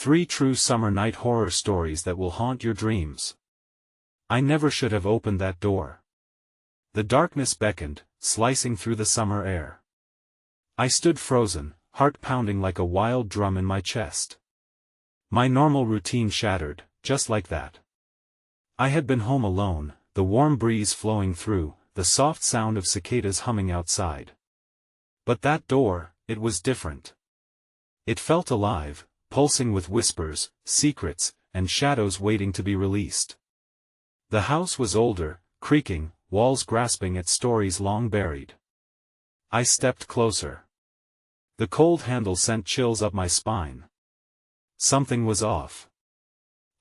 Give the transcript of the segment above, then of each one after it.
3 true summer night horror stories that will haunt your dreams. I never should have opened that door. The darkness beckoned, slicing through the summer air. I stood frozen, heart pounding like a wild drum in my chest. My normal routine shattered, just like that. I had been home alone, the warm breeze flowing through, the soft sound of cicadas humming outside. But that door, it was different. It felt alive, pulsing with whispers, secrets, and shadows waiting to be released. The house was older, creaking, walls grasping at stories long buried. I stepped closer. The cold handle sent chills up my spine. Something was off.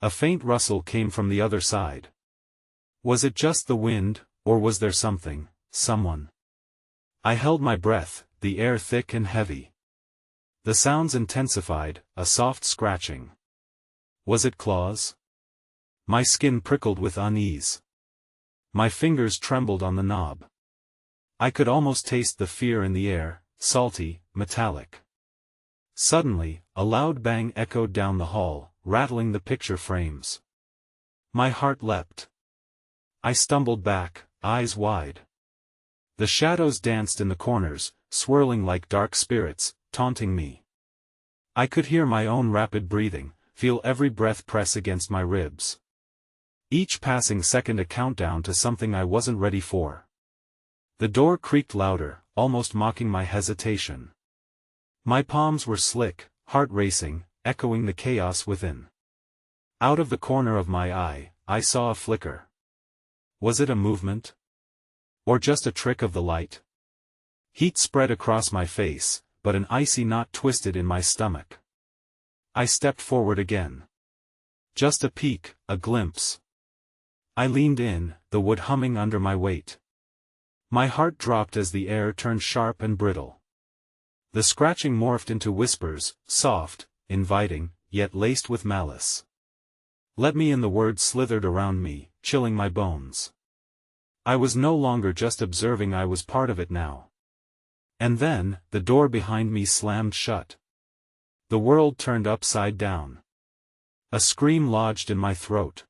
A faint rustle came from the other side. Was it just the wind, or was there something, someone? I held my breath, the air thick and heavy. The sounds intensified, a soft scratching. Was it claws? My skin prickled with unease. My fingers trembled on the knob. I could almost taste the fear in the air, salty, metallic. Suddenly, a loud bang echoed down the hall, rattling the picture frames. My heart leapt. I stumbled back, eyes wide. The shadows danced in the corners, swirling like dark spirits, taunting me. I could hear my own rapid breathing, feel every breath press against my ribs. Each passing second a countdown to something I wasn't ready for. The door creaked louder, almost mocking my hesitation. My palms were slick, heart racing, echoing the chaos within. Out of the corner of my eye, I saw a flicker. Was it a movement? Or just a trick of the light? Heat spread across my face, but an icy knot twisted in my stomach. I stepped forward again. Just a peek, a glimpse. I leaned in, the wood humming under my weight. My heart dropped as the air turned sharp and brittle. The scratching morphed into whispers, soft, inviting, yet laced with malice. "Let me in." The words slithered around me, chilling my bones. I was no longer just observing, I was part of it now. And then, the door behind me slammed shut. The world turned upside down. A scream lodged in my throat.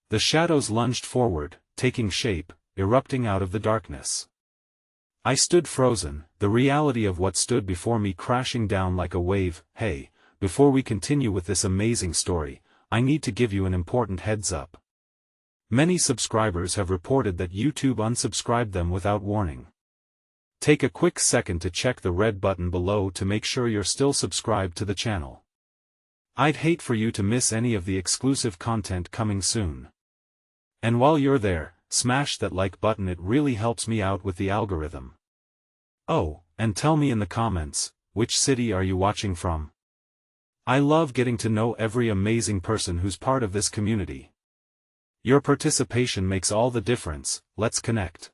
The shadows lunged forward, taking shape, erupting out of the darkness. I stood frozen, the reality of what stood before me crashing down like a wave. Hey, before we continue with this amazing story, I need to give you an important heads up. Many subscribers have reported that YouTube unsubscribed them without warning. Take a quick second to check the red button below to make sure you're still subscribed to the channel. I'd hate for you to miss any of the exclusive content coming soon. And while you're there, smash that like button, it really helps me out with the algorithm. Oh, and tell me in the comments, which city are you watching from? I love getting to know every amazing person who's part of this community. Your participation makes all the difference. Let's connect.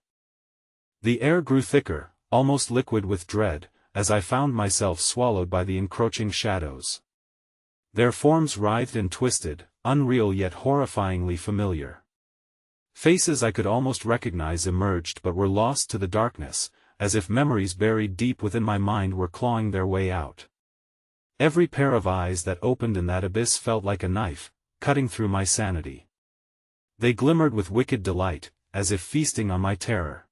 The air grew thicker, almost liquid with dread, as I found myself swallowed by the encroaching shadows. Their forms writhed and twisted, unreal yet horrifyingly familiar. Faces I could almost recognize emerged but were lost to the darkness, as if memories buried deep within my mind were clawing their way out. Every pair of eyes that opened in that abyss felt like a knife, cutting through my sanity. They glimmered with wicked delight, as if feasting on my terror.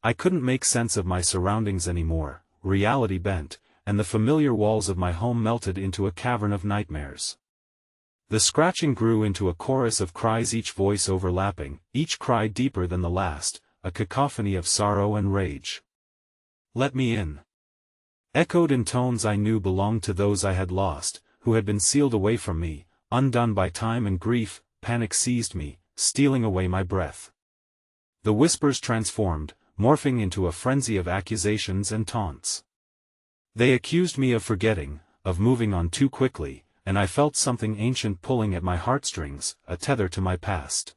I couldn't make sense of my surroundings anymore, reality bent, and the familiar walls of my home melted into a cavern of nightmares. The scratching grew into a chorus of cries, each voice overlapping, each cry deeper than the last, a cacophony of sorrow and rage. "Let me in," echoed in tones I knew belonged to those I had lost, who had been sealed away from me, undone by time and grief. Panic seized me, stealing away my breath. The whispers transformed, morphing into a frenzy of accusations and taunts. They accused me of forgetting, of moving on too quickly, and I felt something ancient pulling at my heartstrings, a tether to my past.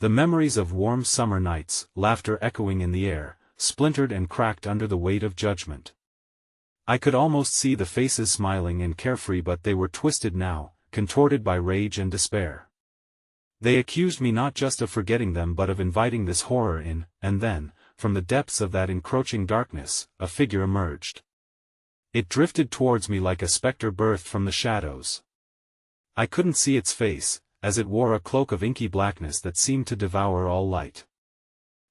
The memories of warm summer nights, laughter echoing in the air, splintered and cracked under the weight of judgment. I could almost see the faces smiling and carefree, but they were twisted now, contorted by rage and despair. They accused me not just of forgetting them but of inviting this horror in, and then, from the depths of that encroaching darkness, a figure emerged. It drifted towards me like a spectre birthed from the shadows. I couldn't see its face, as it wore a cloak of inky blackness that seemed to devour all light.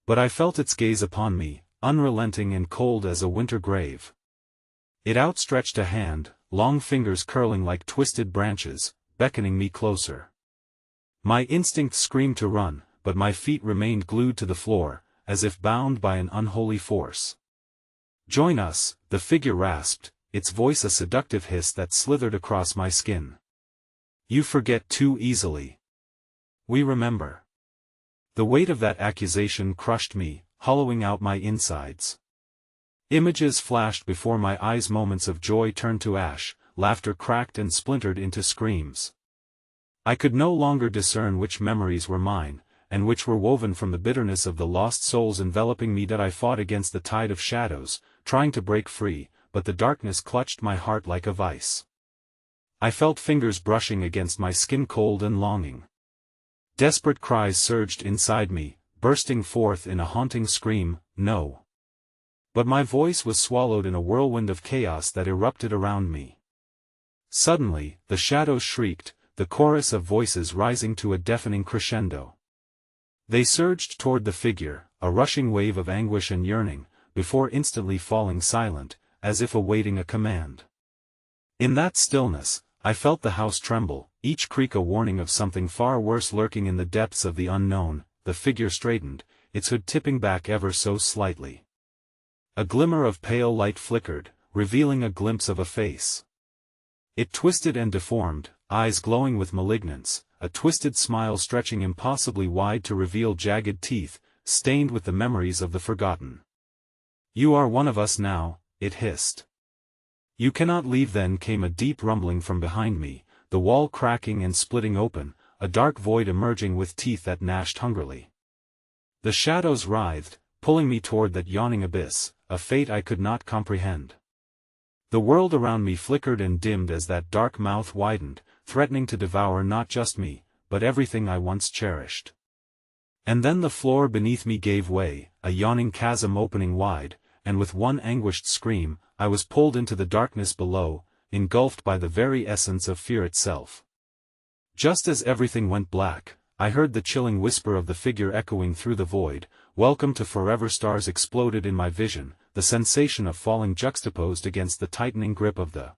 But I felt its gaze upon me, unrelenting and cold as a winter grave. It outstretched a hand, long fingers curling like twisted branches, beckoning me closer. My instinct screamed to run, but my feet remained glued to the floor, as if bound by an unholy force. "Join us," the figure rasped, its voice a seductive hiss that slithered across my skin. "You forget too easily. We remember." The weight of that accusation crushed me, hollowing out my insides. Images flashed before my eyes, moments of joy turned to ash, laughter cracked and splintered into screams. I could no longer discern which memories were mine, and which were woven from the bitterness of the lost souls enveloping me. That I fought against the tide of shadows, trying to break free, but the darkness clutched my heart like a vice. I felt fingers brushing against my skin, cold and longing. Desperate cries surged inside me, bursting forth in a haunting scream, "No!" But my voice was swallowed in a whirlwind of chaos that erupted around me. Suddenly, the shadows shrieked, the chorus of voices rising to a deafening crescendo. They surged toward the figure, a rushing wave of anguish and yearning, before instantly falling silent, as if awaiting a command. In that stillness, I felt the house tremble, each creak a warning of something far worse lurking in the depths of the unknown. The figure straightened, its hood tipping back ever so slightly. A glimmer of pale light flickered, revealing a glimpse of a face. It twisted and deformed, eyes glowing with malignance, a twisted smile stretching impossibly wide to reveal jagged teeth, stained with the memories of the forgotten. "You are one of us now," it hissed. "You cannot leave." Then came a deep rumbling from behind me, the wall cracking and splitting open, a dark void emerging with teeth that gnashed hungrily. The shadows writhed, pulling me toward that yawning abyss, a fate I could not comprehend. The world around me flickered and dimmed as that dark mouth widened, threatening to devour not just me, but everything I once cherished. And then the floor beneath me gave way, a yawning chasm opening wide, and with one anguished scream, I was pulled into the darkness below, engulfed by the very essence of fear itself. Just as everything went black, I heard the chilling whisper of the figure echoing through the void, "Welcome to forever." Stars exploded in my vision, the sensation of falling juxtaposed against the tightening grip of the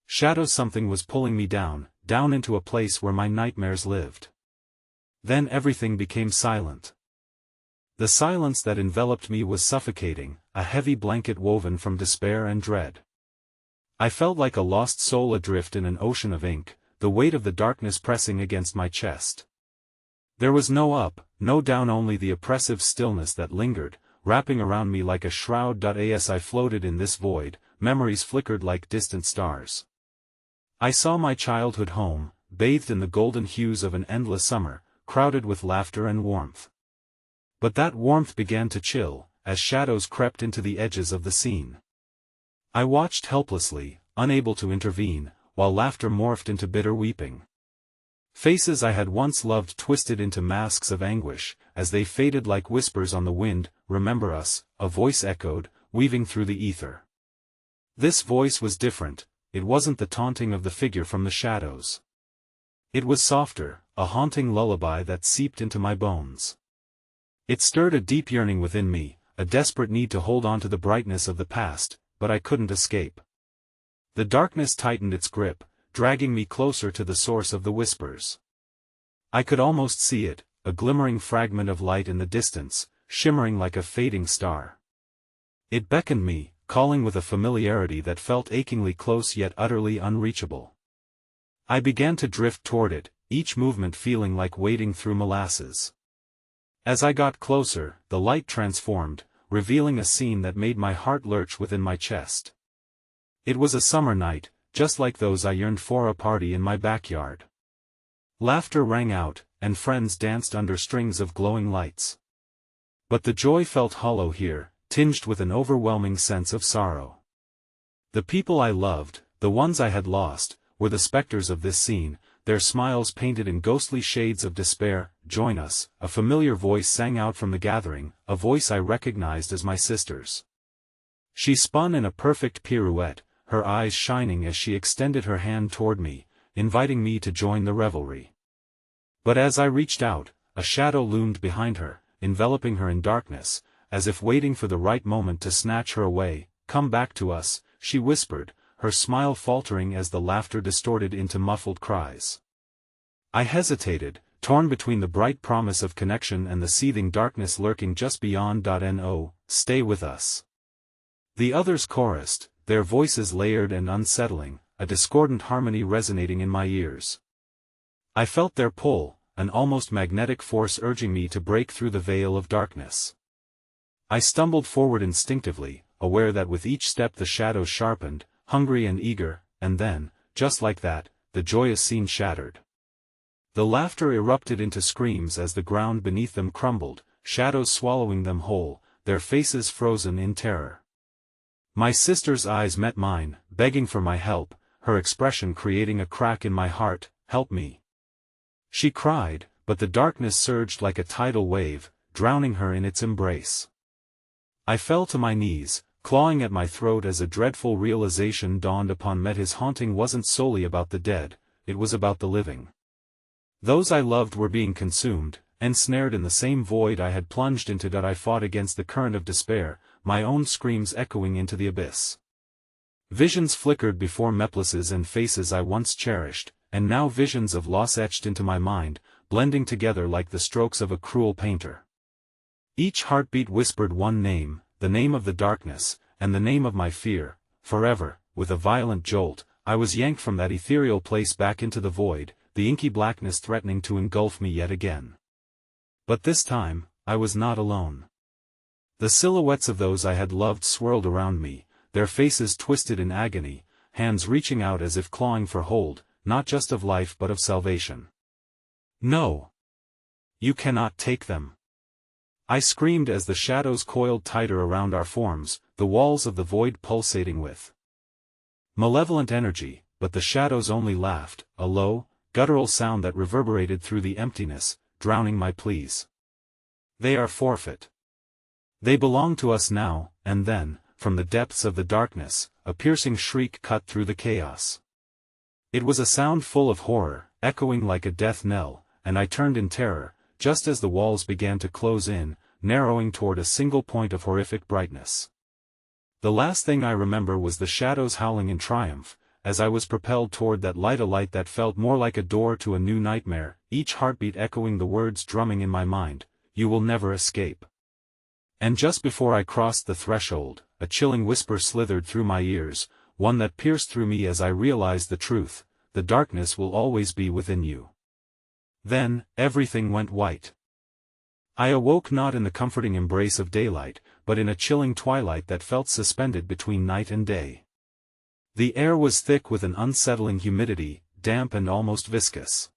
shadows. Something was pulling me down into a place where my nightmares lived. Then everything became silent. The silence that enveloped me was suffocating, a heavy blanket woven from despair and dread. I felt like a lost soul adrift in an ocean of ink, the weight of the darkness pressing against my chest. There was no up, no down, only the oppressive stillness that lingered, wrapping around me like a shroud. As I floated in this void, memories flickered like distant stars. I saw my childhood home, bathed in the golden hues of an endless summer, crowded with laughter and warmth. But that warmth began to chill, as shadows crept into the edges of the scene. I watched helplessly, unable to intervene, while laughter morphed into bitter weeping. Faces I had once loved twisted into masks of anguish, as they faded like whispers on the wind. "Remember us," a voice echoed, weaving through the ether. This voice was different. It wasn't the taunting of the figure from the shadows. It was softer, a haunting lullaby that seeped into my bones. It stirred a deep yearning within me, a desperate need to hold on to the brightness of the past, but I couldn't escape. The darkness tightened its grip, dragging me closer to the source of the whispers. I could almost see it, a glimmering fragment of light in the distance, shimmering like a fading star. It beckoned me, calling with a familiarity that felt achingly close yet utterly unreachable. I began to drift toward it, each movement feeling like wading through molasses. As I got closer, the light transformed, revealing a scene that made my heart lurch within my chest. It was a summer night, just like those I yearned for, a party in my backyard. Laughter rang out, and friends danced under strings of glowing lights. But the joy felt hollow here, tinged with an overwhelming sense of sorrow. The people I loved, the ones I had lost, were the specters of this scene, their smiles painted in ghostly shades of despair. "Join us," a familiar voice sang out from the gathering, a voice I recognized as my sister's. She spun in a perfect pirouette, her eyes shining as she extended her hand toward me, inviting me to join the revelry. But as I reached out, a shadow loomed behind her, enveloping her in darkness, as if waiting for the right moment to snatch her away. "Come back to us," she whispered, her smile faltering as the laughter distorted into muffled cries. I hesitated, torn between the bright promise of connection and the seething darkness lurking just beyond. "No, stay with us." The others chorused, their voices layered and unsettling, a discordant harmony resonating in my ears. I felt their pull, an almost magnetic force urging me to break through the veil of darkness. I stumbled forward instinctively, aware that with each step the shadows sharpened, hungry and eager, and then, just like that, the joyous scene shattered. The laughter erupted into screams as the ground beneath them crumbled, shadows swallowing them whole, their faces frozen in terror. My sister's eyes met mine, begging for my help, her expression creating a crack in my heart. "Help me!" she cried, but the darkness surged like a tidal wave, drowning her in its embrace. I fell to my knees, clawing at my throat as a dreadful realization dawned upon me. His haunting wasn't solely about the dead, it was about the living. Those I loved were being consumed, ensnared in the same void I had plunged into. I fought against the current of despair, my own screams echoing into the abyss. Visions flickered before me, places and faces I once cherished, and now visions of loss etched into my mind, blending together like the strokes of a cruel painter. Each heartbeat whispered one name, the name of the darkness, and the name of my fear. Forever, with a violent jolt, I was yanked from that ethereal place back into the void, the inky blackness threatening to engulf me yet again. But this time, I was not alone. The silhouettes of those I had loved swirled around me, their faces twisted in agony, hands reaching out as if clawing for hold, not just of life but of salvation. "No! You cannot take them!" I screamed as the shadows coiled tighter around our forms, the walls of the void pulsating with malevolent energy, but the shadows only laughed, a low, guttural sound that reverberated through the emptiness, drowning my pleas. "They are forfeit. They belong to us now." And then, from the depths of the darkness, a piercing shriek cut through the chaos. It was a sound full of horror, echoing like a death knell, and I turned in terror, just as the walls began to close in, narrowing toward a single point of horrific brightness. The last thing I remember was the shadows howling in triumph, as I was propelled toward that light, a light that felt more like a door to a new nightmare, each heartbeat echoing the words drumming in my mind, "You will never escape." And just before I crossed the threshold, a chilling whisper slithered through my ears, one that pierced through me as I realized the truth: the darkness will always be within you. Then, everything went white. I awoke not in the comforting embrace of daylight, but in a chilling twilight that felt suspended between night and day. The air was thick with an unsettling humidity, damp and almost viscous.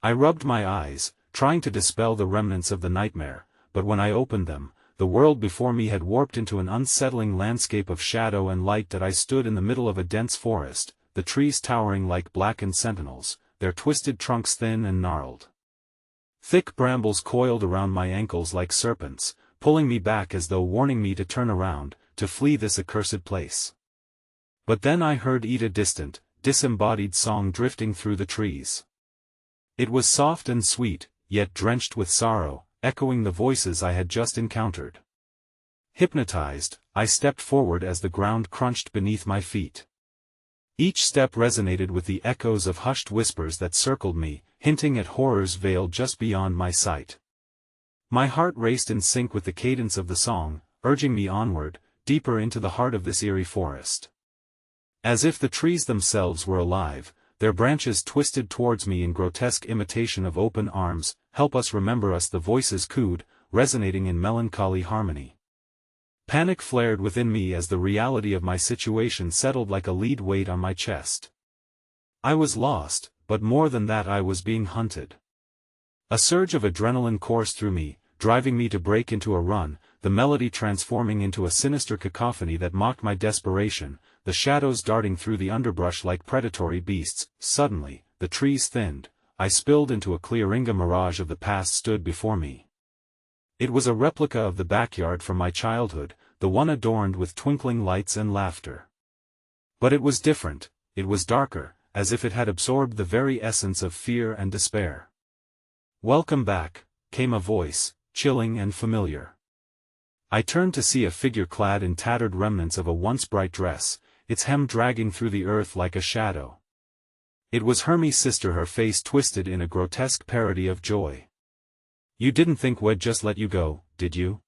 I rubbed my eyes, trying to dispel the remnants of the nightmare, but when I opened them, the world before me had warped into an unsettling landscape of shadow and light. That I stood in the middle of a dense forest, the trees towering like blackened sentinels, their twisted trunks thin and gnarled. Thick brambles coiled around my ankles like serpents, pulling me back as though warning me to turn around, to flee this accursed place. But then I heard Ida's distant, disembodied song drifting through the trees. It was soft and sweet, yet drenched with sorrow, echoing the voices I had just encountered. Hypnotized, I stepped forward as the ground crunched beneath my feet. Each step resonated with the echoes of hushed whispers that circled me, hinting at horrors veiled just beyond my sight. My heart raced in sync with the cadence of the song, urging me onward, deeper into the heart of this eerie forest. As if the trees themselves were alive, their branches twisted towards me in grotesque imitation of open arms. "Help us, remember us," the voices cooed, resonating in melancholy harmony. Panic flared within me as the reality of my situation settled like a lead weight on my chest. I was lost, but more than that, I was being hunted. A surge of adrenaline coursed through me, driving me to break into a run, the melody transforming into a sinister cacophony that mocked my desperation, the shadows darting through the underbrush like predatory beasts. Suddenly, the trees thinned, I spilled into a clearinga. Mirage of the past stood before me. It was a replica of the backyard from my childhood, the one adorned with twinkling lights and laughter. But it was different, it was darker, as if it had absorbed the very essence of fear and despair. "Welcome back," came a voice, chilling and familiar. I turned to see a figure clad in tattered remnants of a once bright dress, its hem dragging through the earth like a shadow. It was Hermie's sister, her face twisted in a grotesque parody of joy. "You didn't think we'd just let you go, did you?"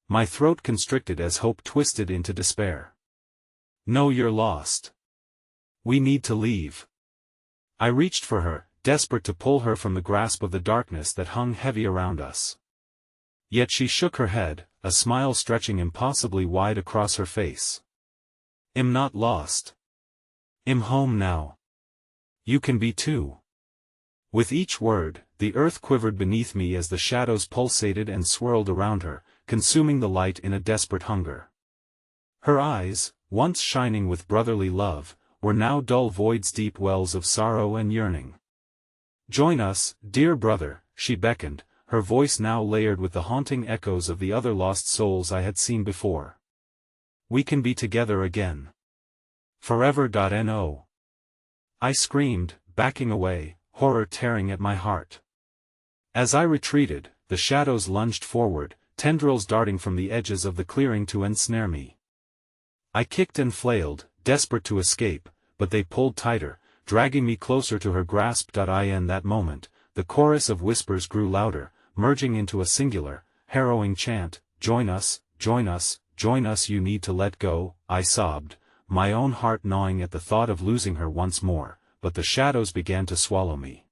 My throat constricted as hope twisted into despair. "No, you're lost. We need to leave." I reached for her, desperate to pull her from the grasp of the darkness that hung heavy around us. Yet she shook her head, a smile stretching impossibly wide across her face. "I'm not lost. I'm home now. You can be too." With each word, the earth quivered beneath me as the shadows pulsated and swirled around her, consuming the light in a desperate hunger. Her eyes, once shining with brotherly love, were now dull voids, deep wells of sorrow and yearning. "Join us, dear brother," she beckoned, her voice now layered with the haunting echoes of the other lost souls I had seen before. "We can be together again. Forever.no." I screamed, backing away, horror tearing at my heart. As I retreated, the shadows lunged forward, tendrils darting from the edges of the clearing to ensnare me. I kicked and flailed, desperate to escape, but they pulled tighter, dragging me closer to her grasp. In that moment, the chorus of whispers grew louder, merging into a singular, harrowing chant, "Join us, join us, join us, you need to let go," I sobbed, my own heart gnawing at the thought of losing her once more, but the shadows began to swallow me.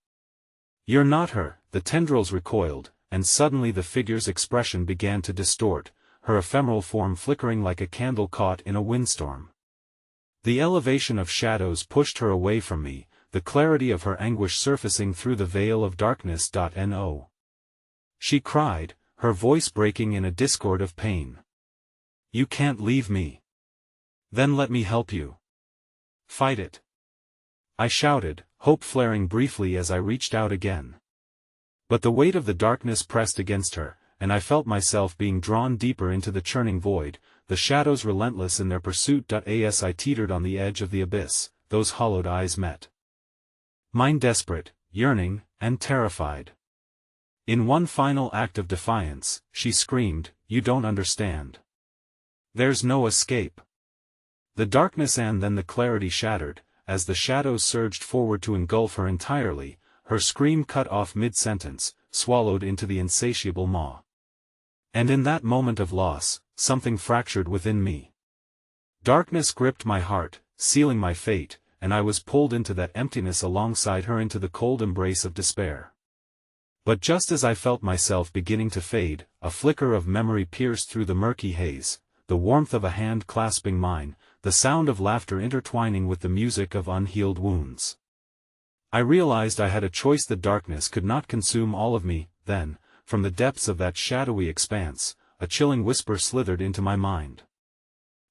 "You're not her," the tendrils recoiled, and suddenly the figure's expression began to distort, her ephemeral form flickering like a candle caught in a windstorm. The elevation of shadows pushed her away from me, the clarity of her anguish surfacing through the veil of darkness.no. She cried, her voice breaking in a discord of pain. "You can't leave me. Then let me help you. Fight it." I shouted, hope flaring briefly as I reached out again. But the weight of the darkness pressed against her, and I felt myself being drawn deeper into the churning void, the shadows relentless in their pursuit. As I teetered on the edge of the abyss, those hollowed eyes met mine, desperate, yearning, and terrified. In one final act of defiance, she screamed, "You don't understand. There's no escape." The darkness and then the clarity shattered, as the shadows surged forward to engulf her entirely, her scream cut off mid-sentence, swallowed into the insatiable maw. And in that moment of loss, something fractured within me. Darkness gripped my heart, sealing my fate, and I was pulled into that emptiness alongside her, into the cold embrace of despair. But just as I felt myself beginning to fade, a flicker of memory pierced through the murky haze, the warmth of a hand clasping mine, the sound of laughter intertwining with the music of unhealed wounds. I realized I had a choice. The darkness could not consume all of me. Then, from the depths of that shadowy expanse, a chilling whisper slithered into my mind.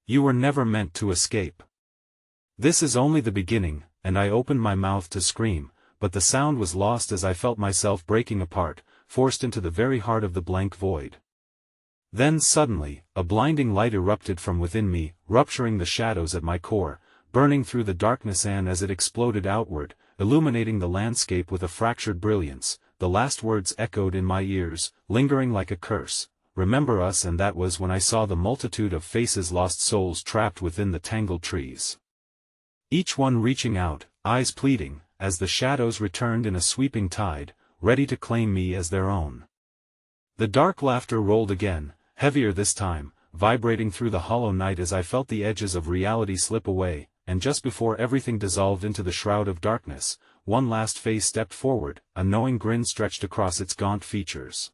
"You were never meant to escape. This is only the beginning," and I opened my mouth to scream, but the sound was lost as I felt myself breaking apart, forced into the very heart of the blank void. Then suddenly, a blinding light erupted from within me, rupturing the shadows at my core, burning through the darkness, and as it exploded outward, illuminating the landscape with a fractured brilliance, the last words echoed in my ears, lingering like a curse, "Remember us." And that was when I saw the multitude of faces, lost souls trapped within the tangled trees. Each one reaching out, eyes pleading, as the shadows returned in a sweeping tide, ready to claim me as their own. The dark laughter rolled again, heavier this time, vibrating through the hollow night as I felt the edges of reality slip away, and just before everything dissolved into the shroud of darkness, one last face stepped forward, a knowing grin stretched across its gaunt features.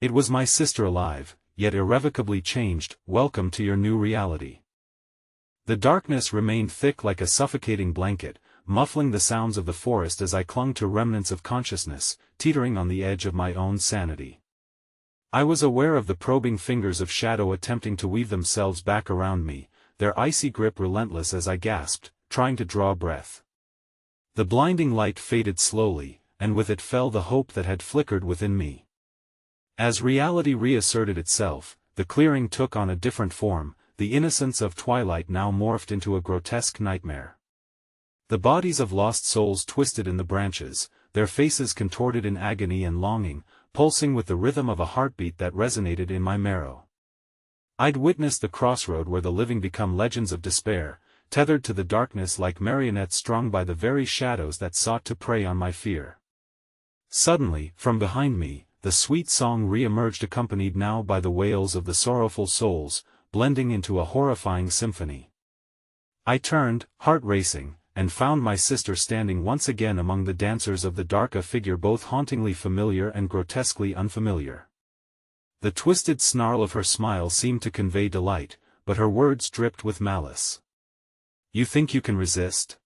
It was my sister, alive, yet irrevocably changed. "Welcome to your new reality." The darkness remained thick like a suffocating blanket, muffling the sounds of the forest as I clung to remnants of consciousness, teetering on the edge of my own sanity. I was aware of the probing fingers of shadow attempting to weave themselves back around me, their icy grip relentless as I gasped, trying to draw breath. The blinding light faded slowly, and with it fell the hope that had flickered within me. As reality reasserted itself, the clearing took on a different form, the innocence of twilight now morphed into a grotesque nightmare. The bodies of lost souls twisted in the branches, their faces contorted in agony and longing, pulsing with the rhythm of a heartbeat that resonated in my marrow. I'd witnessed the crossroad where the living become legends of despair, tethered to the darkness like marionettes strung by the very shadows that sought to prey on my fear. Suddenly, from behind me, the sweet song re-emerged, accompanied now by the wails of the sorrowful souls, blending into a horrifying symphony. I turned, heart racing, and found my sister standing once again among the dancers of the dark, a figure both hauntingly familiar and grotesquely unfamiliar. The twisted snarl of her smile seemed to convey delight, but her words dripped with malice. "You think you can resist?"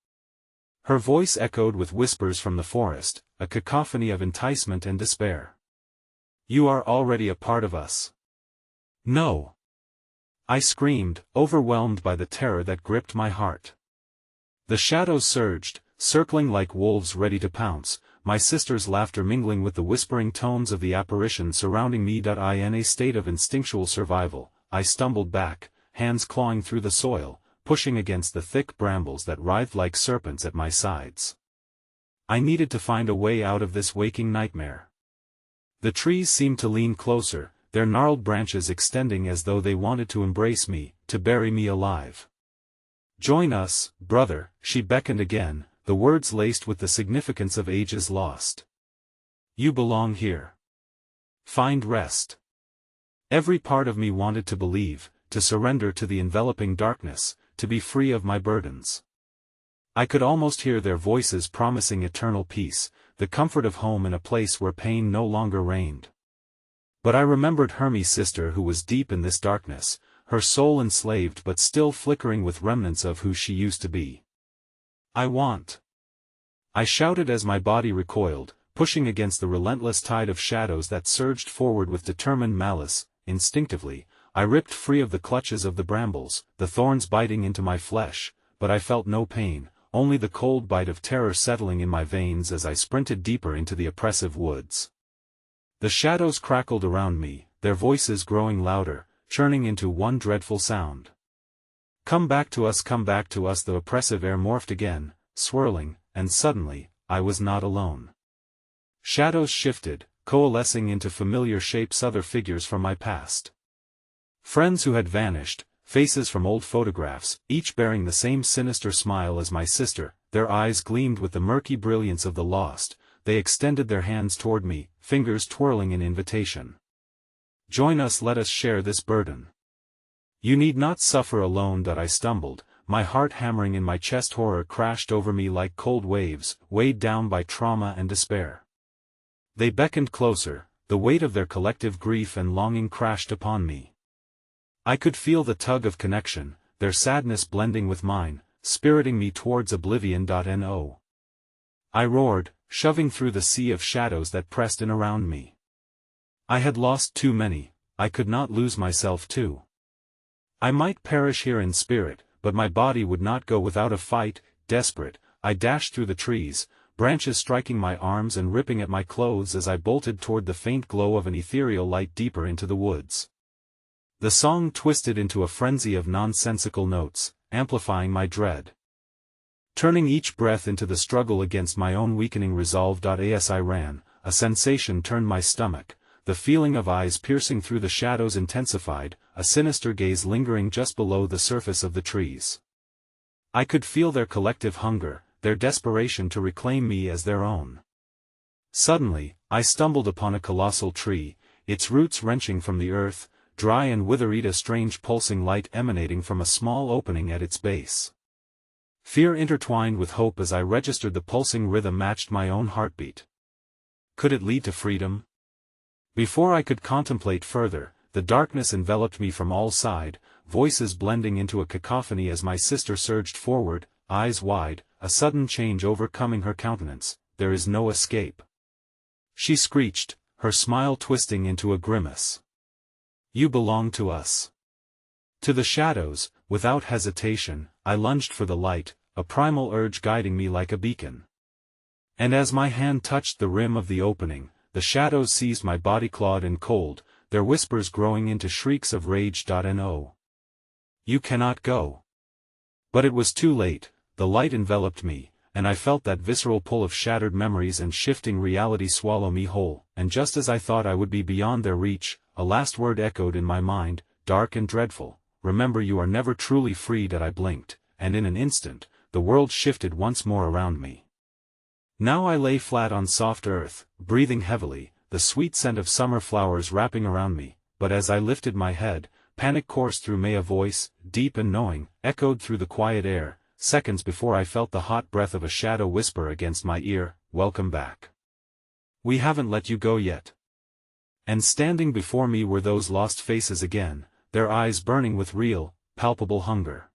Her voice echoed with whispers from the forest, a cacophony of enticement and despair. "You are already a part of us." "No!" I screamed, overwhelmed by the terror that gripped my heart. The shadows surged, circling like wolves ready to pounce, my sister's laughter mingling with the whispering tones of the apparition surrounding me. In a state of instinctual survival, I stumbled back, hands clawing through the soil, pushing against the thick brambles that writhed like serpents at my sides. I needed to find a way out of this waking nightmare. The trees seemed to lean closer, their gnarled branches extending as though they wanted to embrace me, to bury me alive. "Join us, brother," she beckoned again, the words laced with the significance of ages lost. "You belong here. Find rest." Every part of me wanted to believe, to surrender to the enveloping darkness, to be free of my burdens. I could almost hear their voices promising eternal peace, the comfort of home in a place where pain no longer reigned. But I remembered Hermie's sister, who was deep in this darkness, her soul enslaved but still flickering with remnants of who she used to be. "I want!" I shouted as my body recoiled, pushing against the relentless tide of shadows that surged forward with determined malice. Instinctively, I ripped free of the clutches of the brambles, the thorns biting into my flesh, but I felt no pain, only the cold bite of terror settling in my veins as I sprinted deeper into the oppressive woods. The shadows crackled around me, their voices growing louder, churning into one dreadful sound. "Come back to us, come back to us!" The oppressive air morphed again, swirling, and suddenly, I was not alone. Shadows shifted, coalescing into familiar shapes, other figures from my past. Friends who had vanished, faces from old photographs, each bearing the same sinister smile as my sister. Their eyes gleamed with the murky brilliance of the lost. They extended their hands toward me, fingers twirling in invitation. "Join us, let us share this burden. You need not suffer alone." I stumbled, my heart hammering in my chest. Horror crashed over me like cold waves, weighed down by trauma and despair. They beckoned closer, the weight of their collective grief and longing crashed upon me. I could feel the tug of connection, their sadness blending with mine, spiriting me towards oblivion. No. I roared, shoving through the sea of shadows that pressed in around me. I had lost too many, I could not lose myself too. I might perish here in spirit, but my body would not go without a fight. Desperate, I dashed through the trees, branches striking my arms and ripping at my clothes as I bolted toward the faint glow of an ethereal light deeper into the woods. The song twisted into a frenzy of nonsensical notes, amplifying my dread. Turning each breath into the struggle against my own weakening resolve. As I ran, a sensation turned my stomach, the feeling of eyes piercing through the shadows intensified, a sinister gaze lingering just below the surface of the trees. I could feel their collective hunger, their desperation to reclaim me as their own. Suddenly, I stumbled upon a colossal tree, its roots wrenching from the earth, dry and withered, a strange pulsing light emanating from a small opening at its base. Fear intertwined with hope as I registered the pulsing rhythm matched my own heartbeat. Could it lead to freedom? Before I could contemplate further, the darkness enveloped me from all sides, voices blending into a cacophony as my sister surged forward, eyes wide, a sudden change overcoming her countenance. "There is no escape," she screeched, her smile twisting into a grimace. "You belong to us." To the shadows, without hesitation, I lunged for the light, a primal urge guiding me like a beacon. And as my hand touched the rim of the opening, the shadows seized my body, clawed and cold, their whispers growing into shrieks of rage. No. You cannot go. But it was too late, the light enveloped me, and I felt that visceral pull of shattered memories and shifting reality swallow me whole, and just as I thought I would be beyond their reach, a last word echoed in my mind, dark and dreadful: remember, you are never truly freed. I blinked, and in an instant, the world shifted once more around me. Now I lay flat on soft earth, breathing heavily, the sweet scent of summer flowers wrapping around me, but as I lifted my head, panic coursed through me. A voice, deep and knowing, echoed through the quiet air. Seconds before I felt the hot breath of a shadow whisper against my ear, "Welcome back. We haven't let you go yet." And standing before me were those lost faces again, their eyes burning with real, palpable hunger.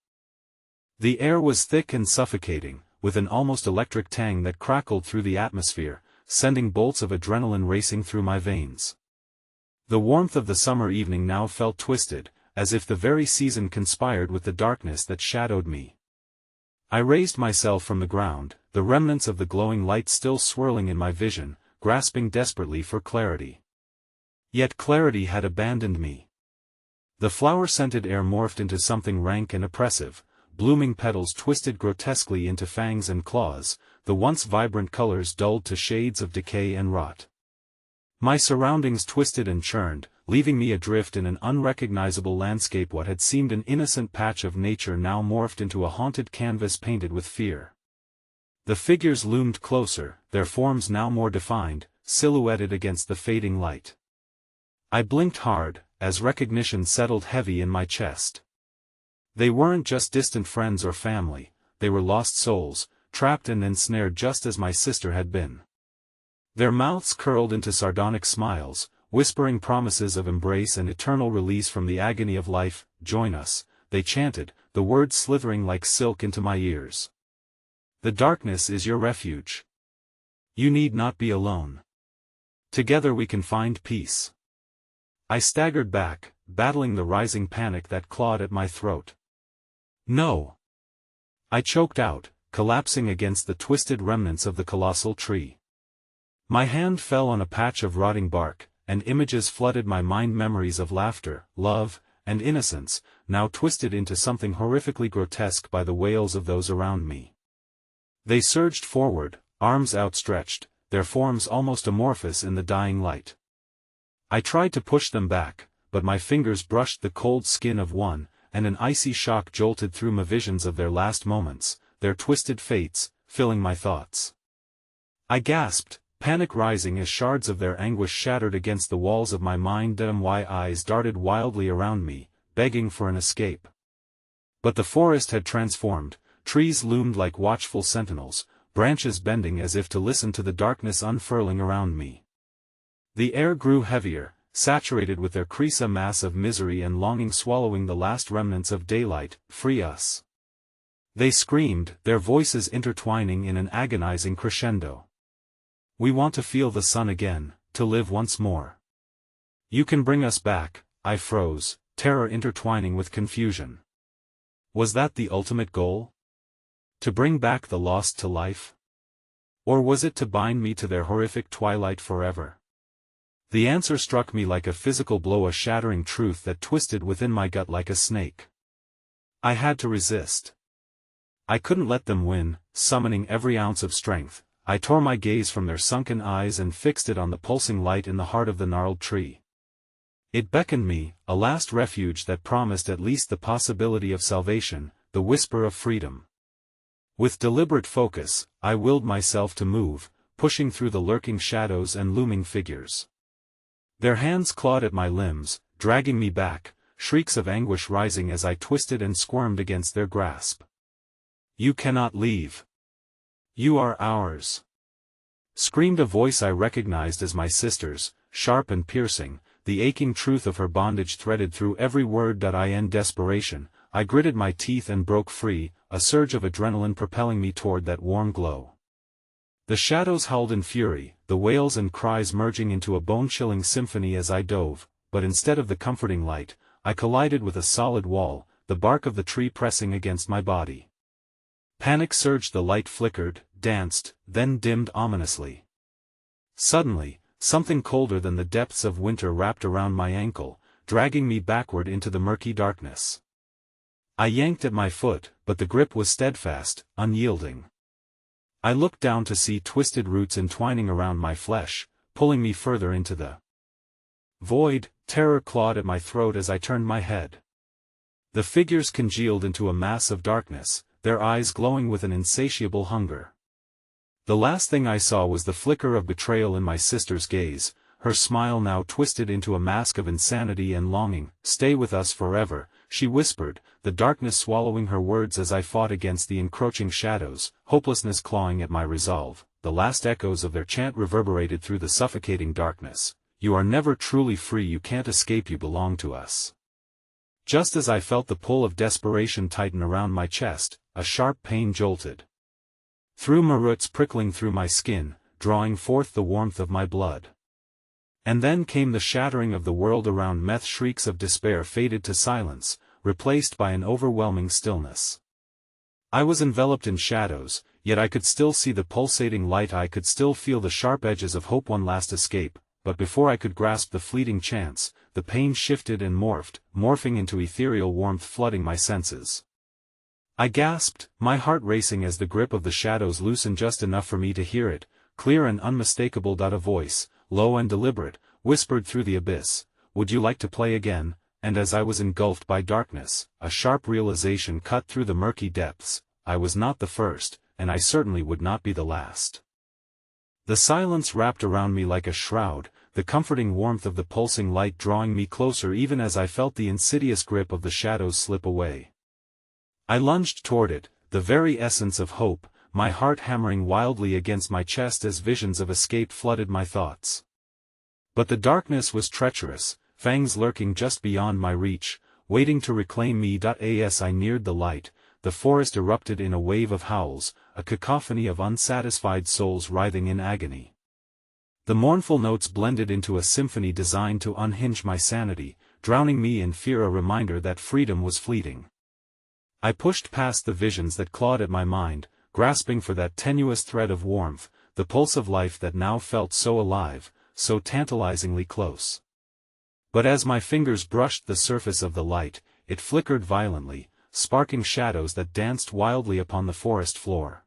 The air was thick and suffocating, with an almost electric tang that crackled through the atmosphere, sending bolts of adrenaline racing through my veins. The warmth of the summer evening now felt twisted, as if the very season conspired with the darkness that shadowed me. I raised myself from the ground, the remnants of the glowing light still swirling in my vision, grasping desperately for clarity. Yet clarity had abandoned me. The flower-scented air morphed into something rank and oppressive, blooming petals twisted grotesquely into fangs and claws, the once vibrant colors dulled to shades of decay and rot. My surroundings twisted and churned, leaving me adrift in an unrecognizable landscape. What had seemed an innocent patch of nature now morphed into a haunted canvas painted with fear. The figures loomed closer, their forms now more defined, silhouetted against the fading light. I blinked hard, as recognition settled heavy in my chest. They weren't just distant friends or family, they were lost souls, trapped and ensnared just as my sister had been. Their mouths curled into sardonic smiles, whispering promises of embrace and eternal release from the agony of life. "Join us," they chanted, the words slithering like silk into my ears. "The darkness is your refuge. You need not be alone. Together we can find peace." I staggered back, battling the rising panic that clawed at my throat. "No!" I choked out, collapsing against the twisted remnants of the colossal tree. My hand fell on a patch of rotting bark, and images flooded my mind, memories of laughter, love, and innocence, now twisted into something horrifically grotesque by the wails of those around me. They surged forward, arms outstretched, their forms almost amorphous in the dying light. I tried to push them back, but my fingers brushed the cold skin of one, and an icy shock jolted through my visions of their last moments, their twisted fates, filling my thoughts. I gasped, panic rising as shards of their anguish shattered against the walls of my mind. My eyes darted wildly around me, begging for an escape. But the forest had transformed, trees loomed like watchful sentinels, branches bending as if to listen to the darkness unfurling around me. The air grew heavier, saturated with their crisa mass of misery and longing, swallowing the last remnants of daylight. "Free us!" they screamed, their voices intertwining in an agonizing crescendo. "We want to feel the sun again, to live once more. You can bring us back." I froze, terror intertwining with confusion. Was that the ultimate goal? To bring back the lost to life? Or was it to bind me to their horrific twilight forever? The answer struck me like a physical blow, a shattering truth that twisted within my gut like a snake. I had to resist. I couldn't let them win. Summoning every ounce of strength, I tore my gaze from their sunken eyes and fixed it on the pulsing light in the heart of the gnarled tree. It beckoned me, a last refuge that promised at least the possibility of salvation, the whisper of freedom. With deliberate focus, I willed myself to move, pushing through the lurking shadows and looming figures. Their hands clawed at my limbs, dragging me back, shrieks of anguish rising as I twisted and squirmed against their grasp. "You cannot leave. You are ours!" screamed a voice I recognized as my sister's, sharp and piercing, the aching truth of her bondage threaded through every word. In desperation, I gritted my teeth and broke free, a surge of adrenaline propelling me toward that warm glow. The shadows howled in fury, the wails and cries merging into a bone-chilling symphony as I dove, but instead of the comforting light, I collided with a solid wall, the bark of the tree pressing against my body. Panic surged, the light flickered, danced, then dimmed ominously. Suddenly, something colder than the depths of winter wrapped around my ankle, dragging me backward into the murky darkness. I yanked at my foot, but the grip was steadfast, unyielding. I looked down to see twisted roots entwining around my flesh, pulling me further into the void. Terror clawed at my throat as I turned my head. The figures congealed into a mass of darkness, their eyes glowing with an insatiable hunger. The last thing I saw was the flicker of betrayal in my sister's gaze, her smile now twisted into a mask of insanity and longing. "Stay with us forever," she whispered, the darkness swallowing her words as I fought against the encroaching shadows, hopelessness clawing at my resolve. The last echoes of their chant reverberated through the suffocating darkness. "You are never truly free, you can't escape, you belong to us." Just as I felt the pull of desperation tighten around my chest, a sharp pain jolted through my roots, prickling through my skin, drawing forth the warmth of my blood. And then came the shattering of the world around me. Shrieks of despair faded to silence, replaced by an overwhelming stillness. I was enveloped in shadows, yet I could still see the pulsating light, I could still feel the sharp edges of hope, one last escape. But before I could grasp the fleeting chance, the pain shifted and morphing into ethereal warmth flooding my senses. I gasped, my heart racing as the grip of the shadows loosened just enough for me to hear it, clear and unmistakable. A voice, low and deliberate, whispered through the abyss, "Would you like to play again?" And as I was engulfed by darkness, a sharp realization cut through the murky depths: I was not the first, and I certainly would not be the last. The silence wrapped around me like a shroud, the comforting warmth of the pulsing light drawing me closer even as I felt the insidious grip of the shadows slip away. I lunged toward it, the very essence of hope, my heart hammering wildly against my chest as visions of escape flooded my thoughts. But the darkness was treacherous, fangs lurking just beyond my reach, waiting to reclaim me. As I neared the light, the forest erupted in a wave of howls, a cacophony of unsatisfied souls writhing in agony. The mournful notes blended into a symphony designed to unhinge my sanity, drowning me in fear, a reminder that freedom was fleeting. I pushed past the visions that clawed at my mind, grasping for that tenuous thread of warmth, the pulse of life that now felt so alive, so tantalizingly close. But as my fingers brushed the surface of the light, it flickered violently, sparking shadows that danced wildly upon the forest floor.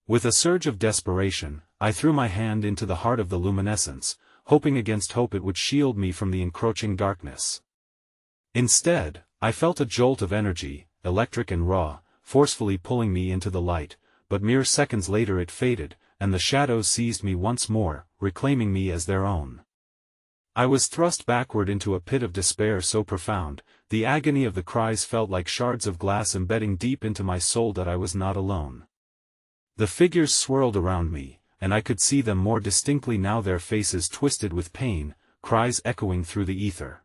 With a surge of desperation, I threw my hand into the heart of the luminescence, hoping against hope it would shield me from the encroaching darkness. Instead, I felt a jolt of energy, electric and raw, forcefully pulling me into the light, but mere seconds later it faded, and the shadows seized me once more, reclaiming me as their own. I was thrust backward into a pit of despair so profound, the agony of the cries felt like shards of glass embedding deep into my soul. That I was not alone. The figures swirled around me, and I could see them more distinctly now, their faces twisted with pain, cries echoing through the ether.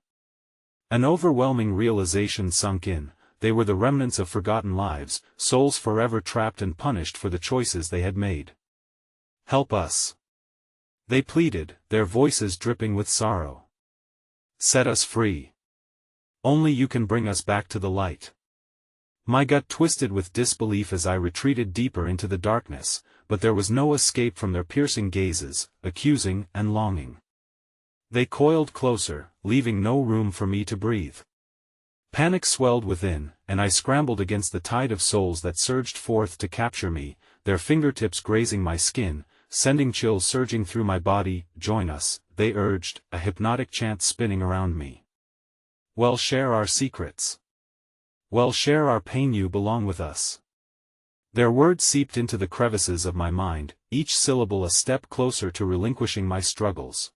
An overwhelming realization sunk in: they were the remnants of forgotten lives, souls forever trapped and punished for the choices they had made. "Help us," they pleaded, their voices dripping with sorrow. "Set us free. Only you can bring us back to the light." My gut twisted with disbelief as I retreated deeper into the darkness, but there was no escape from their piercing gazes, accusing and longing. They coiled closer, leaving no room for me to breathe. Panic swelled within, and I scrambled against the tide of souls that surged forth to capture me, their fingertips grazing my skin, sending chills surging through my body. "Join us," they urged, a hypnotic chant spinning around me. "We'll share our secrets. We'll share our pain, you belong with us." Their words seeped into the crevices of my mind, each syllable a step closer to relinquishing my struggles.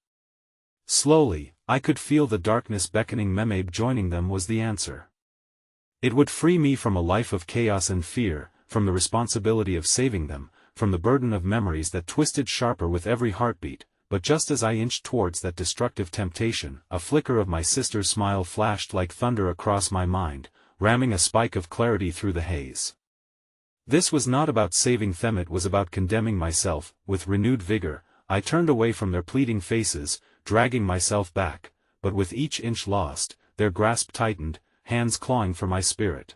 Slowly, I could feel the darkness beckoning. Maybe joining them was the answer. It would free me from a life of chaos and fear, from the responsibility of saving them, from the burden of memories that twisted sharper with every heartbeat. But just as I inched towards that destructive temptation, a flicker of my sister's smile flashed like thunder across my mind, ramming a spike of clarity through the haze. This was not about saving them, it was about condemning myself. With renewed vigor, I turned away from their pleading faces, dragging myself back, but with each inch lost, their grasp tightened, hands clawing for my spirit.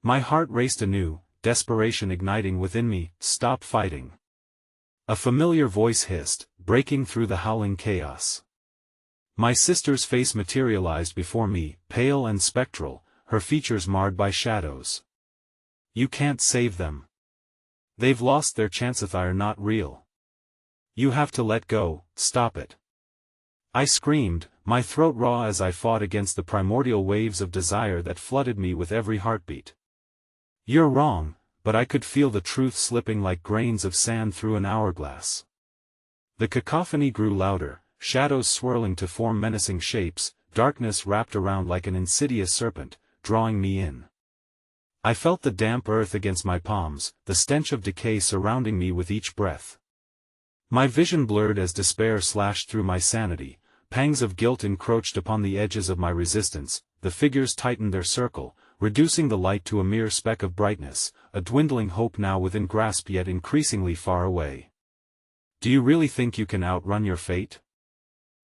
My heart raced anew, desperation igniting within me. "Stop fighting. A familiar voice hissed, breaking through the howling chaos. My sister's face materialized before me, pale and spectral, her features marred by shadows. You can't save them. They've lost their chance. They're not real. You have to let go, stop it. I screamed, my throat raw as I fought against the primordial waves of desire that flooded me with every heartbeat. You're wrong, but I could feel the truth slipping like grains of sand through an hourglass. The cacophony grew louder, shadows swirling to form menacing shapes, darkness wrapped around like an insidious serpent, drawing me in. I felt the damp earth against my palms, the stench of decay surrounding me with each breath. My vision blurred as despair slashed through my sanity, pangs of guilt encroached upon the edges of my resistance, the figures tightened their circle, reducing the light to a mere speck of brightness, a dwindling hope now within grasp yet increasingly far away. Do you really think you can outrun your fate?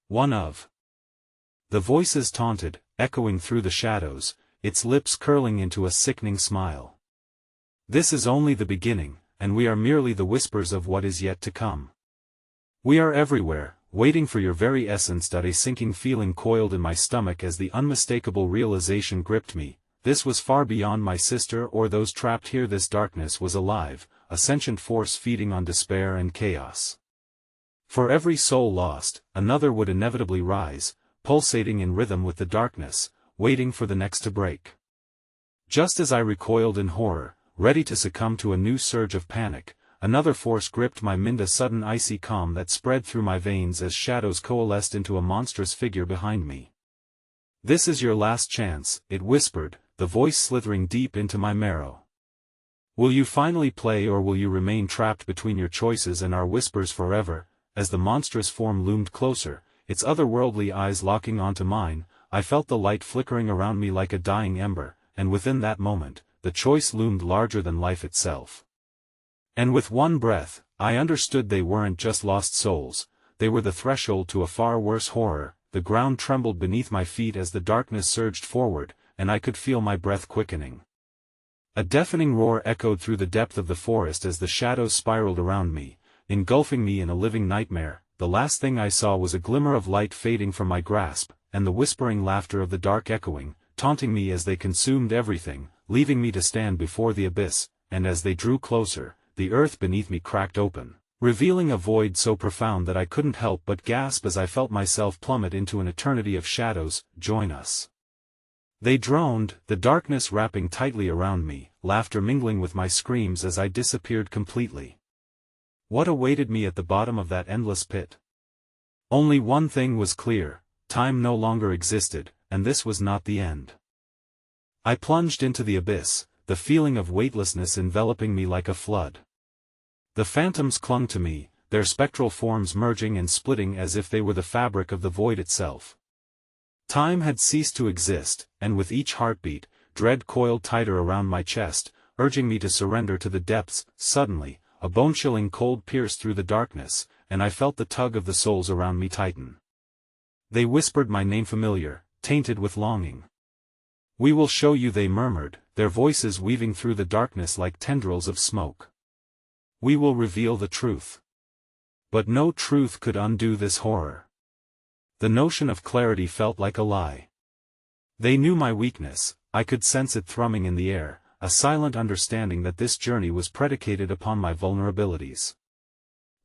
One of the voices taunted, echoing through the shadows, its lips curling into a sickening smile. This is only the beginning, and we are merely the whispers of what is yet to come. We are everywhere, waiting for your very essence. A sinking feeling coiled in my stomach as the unmistakable realization gripped me. This was far beyond my sister or those trapped here. This darkness was alive, a sentient force feeding on despair and chaos. For every soul lost, another would inevitably rise, pulsating in rhythm with the darkness, waiting for the next to break. Just as I recoiled in horror, ready to succumb to a new surge of panic, another force gripped my mind, a sudden icy calm that spread through my veins as shadows coalesced into a monstrous figure behind me. This is your last chance, it whispered, the voice slithering deep into my marrow. Will you finally play, or will you remain trapped between your choices and our whispers forever? As the monstrous form loomed closer, its otherworldly eyes locking onto mine, I felt the light flickering around me like a dying ember, and within that moment, the choice loomed larger than life itself. And with one breath, I understood they weren't just lost souls, they were the threshold to a far worse horror. The ground trembled beneath my feet as the darkness surged forward, and I could feel my breath quickening. A deafening roar echoed through the depth of the forest as the shadows spiraled around me, engulfing me in a living nightmare. The last thing I saw was a glimmer of light fading from my grasp, and the whispering laughter of the dark echoing, taunting me as they consumed everything, leaving me to stand before the abyss. And as they drew closer, the earth beneath me cracked open, revealing a void so profound that I couldn't help but gasp as I felt myself plummet into an eternity of shadows. Join us. They droned, the darkness wrapping tightly around me, laughter mingling with my screams as I disappeared completely. What awaited me at the bottom of that endless pit? Only one thing was clear: time no longer existed, and this was not the end. I plunged into the abyss, the feeling of weightlessness enveloping me like a flood. The phantoms clung to me, their spectral forms merging and splitting as if they were the fabric of the void itself. Time had ceased to exist, and with each heartbeat, dread coiled tighter around my chest, urging me to surrender to the depths. Suddenly, a bone-chilling cold pierced through the darkness, and I felt the tug of the souls around me tighten. They whispered my name, familiar, tainted with longing. "We will show you," they murmured, their voices weaving through the darkness like tendrils of smoke. "We will reveal the truth." But no truth could undo this horror. The notion of clarity felt like a lie. They knew my weakness, I could sense it thrumming in the air, a silent understanding that this journey was predicated upon my vulnerabilities.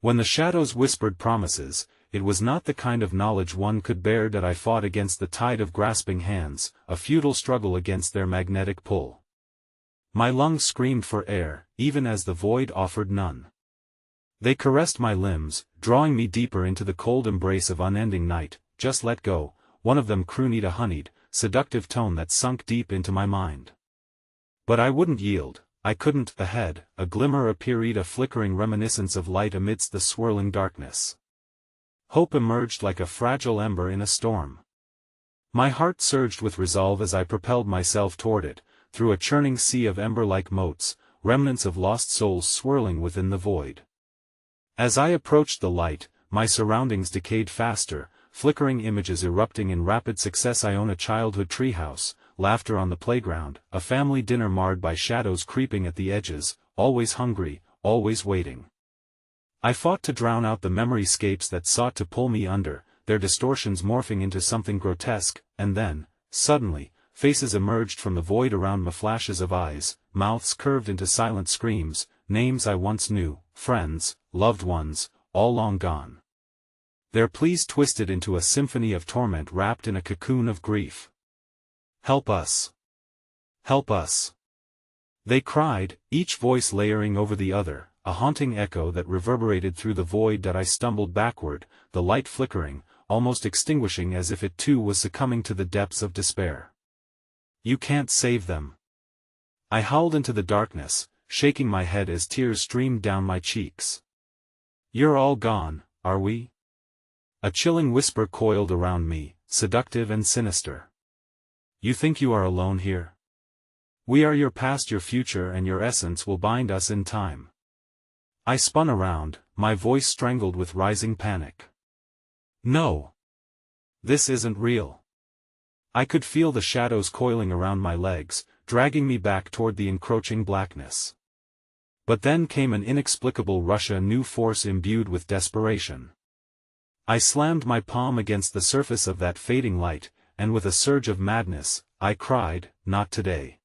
When the shadows whispered promises, it was not the kind of knowledge one could bear. That I fought against the tide of grasping hands, a futile struggle against their magnetic pull. My lungs screamed for air, even as the void offered none. They caressed my limbs, drawing me deeper into the cold embrace of unending night. "Just let go," one of them crooned, a honeyed, seductive tone that sunk deep into my mind. But I wouldn't yield. I couldn't. Ahead, a glimmer appeared, a flickering reminiscence of light amidst the swirling darkness. Hope emerged like a fragile ember in a storm. My heart surged with resolve as I propelled myself toward it, through a churning sea of ember-like motes, remnants of lost souls swirling within the void. As I approached the light, my surroundings decayed faster, flickering images erupting in rapid success. I own a childhood treehouse, laughter on the playground, a family dinner marred by shadows creeping at the edges, always hungry, always waiting. I fought to drown out the memoryscapes that sought to pull me under, their distortions morphing into something grotesque, and then, suddenly, faces emerged from the void around me, flashes of eyes, mouths curved into silent screams, names I once knew, friends, loved ones, all long gone. Their pleas twisted into a symphony of torment wrapped in a cocoon of grief. "Help us! Help us!" they cried, each voice layering over the other, a haunting echo that reverberated through the void that I stumbled backward, the light flickering, almost extinguishing as if it too was succumbing to the depths of despair. "You can't save them!" I howled into the darkness, shaking my head as tears streamed down my cheeks. "You're all gone, are we?" A chilling whisper coiled around me, seductive and sinister. "You think you are alone here? We are your past, your future, and your essence will bind us in time." I spun around, my voice strangled with rising panic. "No! This isn't real." I could feel the shadows coiling around my legs, dragging me back toward the encroaching blackness. But then came an inexplicable rush, a new force imbued with desperation. I slammed my palm against the surface of that fading light, and with a surge of madness, I cried, "Not today."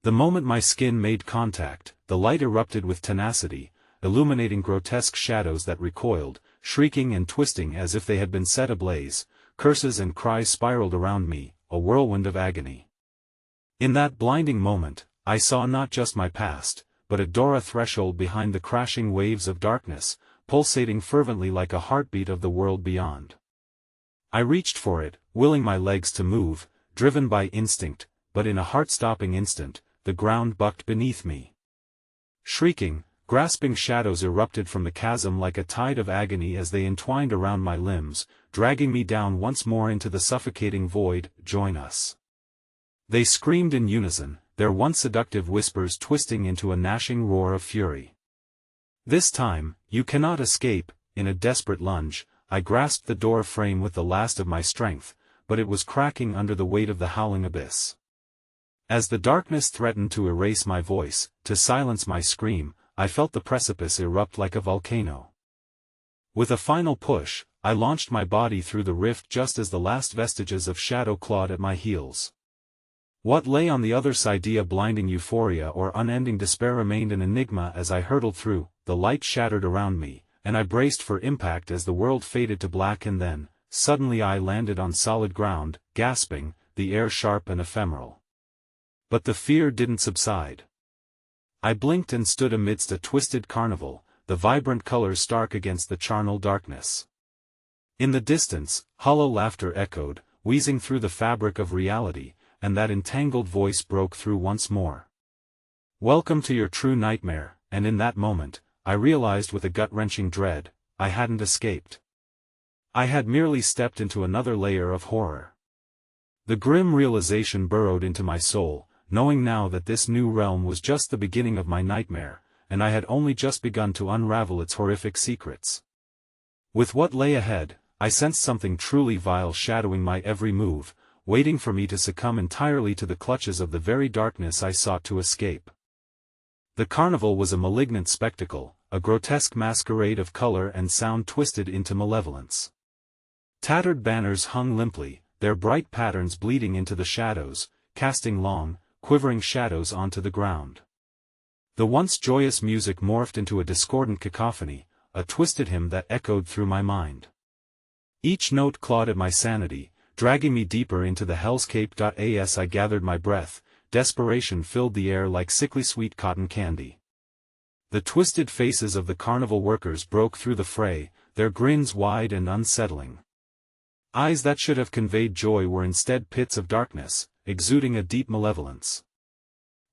The moment my skin made contact, the light erupted with tenacity, illuminating grotesque shadows that recoiled, shrieking and twisting as if they had been set ablaze. Curses and cries spiraled around me, a whirlwind of agony. In that blinding moment, I saw not just my past, but a Dora threshold behind the crashing waves of darkness, pulsating fervently like a heartbeat of the world beyond. I reached for it, willing my legs to move, driven by instinct, but in a heart-stopping instant, the ground bucked beneath me. Shrieking, grasping shadows erupted from the chasm like a tide of agony as they entwined around my limbs, dragging me down once more into the suffocating void. "Join us!" they screamed in unison, their once seductive whispers twisting into a gnashing roar of fury. "This time, you cannot escape." In a desperate lunge, I grasped the door frame with the last of my strength, but it was cracking under the weight of the howling abyss. As the darkness threatened to erase my voice, to silence my scream, I felt the precipice erupt like a volcano. With a final push, I launched my body through the rift just as the last vestiges of shadow clawed at my heels. What lay on the other side, a blinding euphoria or unending despair, remained an enigma as I hurtled through. The light shattered around me, and I braced for impact as the world faded to black, and then, suddenly I landed on solid ground, gasping, the air sharp and ephemeral. But the fear didn't subside. I blinked and stood amidst a twisted carnival, the vibrant colors stark against the charnel darkness. In the distance, hollow laughter echoed, wheezing through the fabric of reality, and that entangled voice broke through once more. "Welcome to your true nightmare," and in that moment, I realized with a gut-wrenching dread, I hadn't escaped. I had merely stepped into another layer of horror. The grim realization burrowed into my soul, knowing now that this new realm was just the beginning of my nightmare, and I had only just begun to unravel its horrific secrets. With what lay ahead, I sensed something truly vile shadowing my every move, waiting for me to succumb entirely to the clutches of the very darkness I sought to escape. The carnival was a malignant spectacle, a grotesque masquerade of color and sound twisted into malevolence. Tattered banners hung limply, their bright patterns bleeding into the shadows, casting long, quivering shadows onto the ground. The once joyous music morphed into a discordant cacophony, a twisted hymn that echoed through my mind. Each note clawed at my sanity, dragging me deeper into the hellscape. As I gathered my breath, desperation filled the air like sickly sweet cotton candy. The twisted faces of the carnival workers broke through the fray, their grins wide and unsettling. Eyes that should have conveyed joy were instead pits of darkness, exuding a deep malevolence.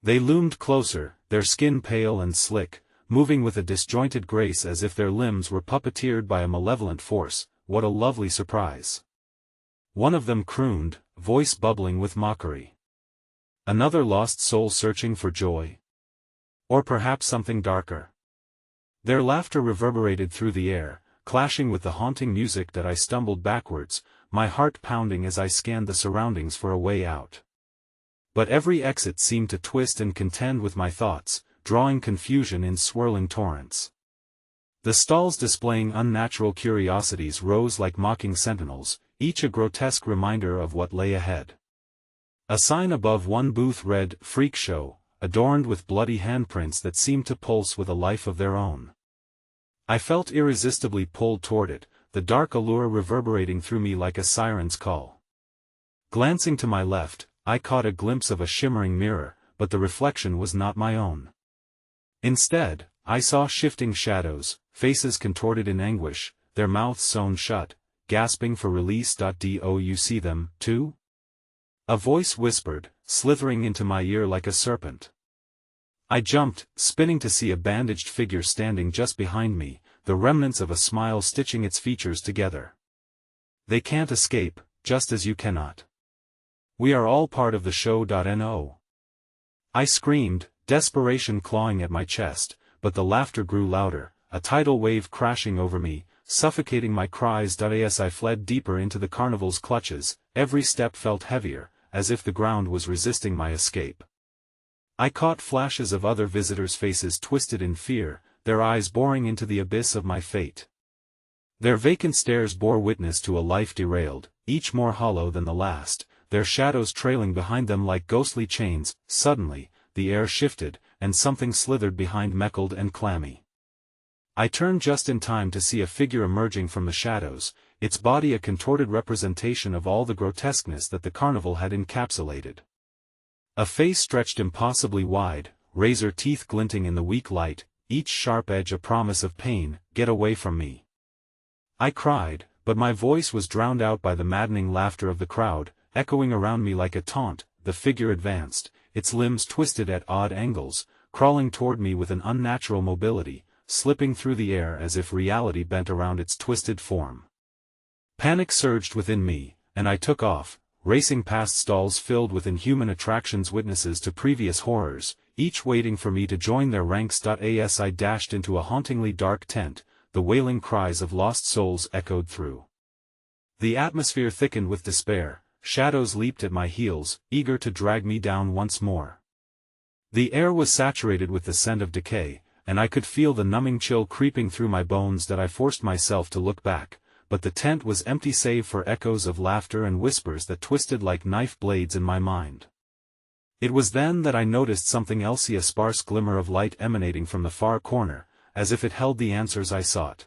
They loomed closer, their skin pale and slick, moving with a disjointed grace as if their limbs were puppeteered by a malevolent force. What a lovely surprise! One of them crooned, voice bubbling with mockery. Another lost soul searching for joy? Or perhaps something darker? Their laughter reverberated through the air, clashing with the haunting music that I stumbled backwards, my heart pounding as I scanned the surroundings for a way out. But every exit seemed to twist and contend with my thoughts, drawing confusion in swirling torrents. The stalls displaying unnatural curiosities rose like mocking sentinels, each a grotesque reminder of what lay ahead. A sign above one booth read, "Freak Show," adorned with bloody handprints that seemed to pulse with a life of their own. I felt irresistibly pulled toward it, the dark allure reverberating through me like a siren's call. Glancing to my left, I caught a glimpse of a shimmering mirror, but the reflection was not my own. Instead, I saw shifting shadows, faces contorted in anguish, their mouths sewn shut, gasping for release. Do you see them, too? A voice whispered, slithering into my ear like a serpent. I jumped, spinning to see a bandaged figure standing just behind me, the remnants of a smile stitching its features together. They can't escape, just as you cannot. We are all part of the show. No. I screamed, desperation clawing at my chest, but the laughter grew louder, a tidal wave crashing over me, suffocating my cries. As I fled deeper into the carnival's clutches, every step felt heavier, as if the ground was resisting my escape. I caught flashes of other visitors' faces twisted in fear, their eyes boring into the abyss of my fate. Their vacant stares bore witness to a life derailed, each more hollow than the last, their shadows trailing behind them like ghostly chains. Suddenly, the air shifted, and something slithered behind, meckled and clammy. I turned just in time to see a figure emerging from the shadows, its body a contorted representation of all the grotesqueness that the carnival had encapsulated. A face stretched impossibly wide, razor teeth glinting in the weak light, each sharp edge a promise of pain. Get away from me! I cried, but my voice was drowned out by the maddening laughter of the crowd, echoing around me like a taunt. The figure advanced, its limbs twisted at odd angles, crawling toward me with an unnatural mobility, slipping through the air as if reality bent around its twisted form. Panic surged within me, and I took off, racing past stalls filled with inhuman attractions, witnesses to previous horrors, each waiting for me to join their ranks. As I dashed into a hauntingly dark tent, the wailing cries of lost souls echoed through. The atmosphere thickened with despair, shadows leaped at my heels, eager to drag me down once more. The air was saturated with the scent of decay, and I could feel the numbing chill creeping through my bones. I forced myself to look back, but the tent was empty save for echoes of laughter and whispers that twisted like knife blades in my mind. It was then that I noticed something else, a sparse glimmer of light emanating from the far corner, as if it held the answers I sought.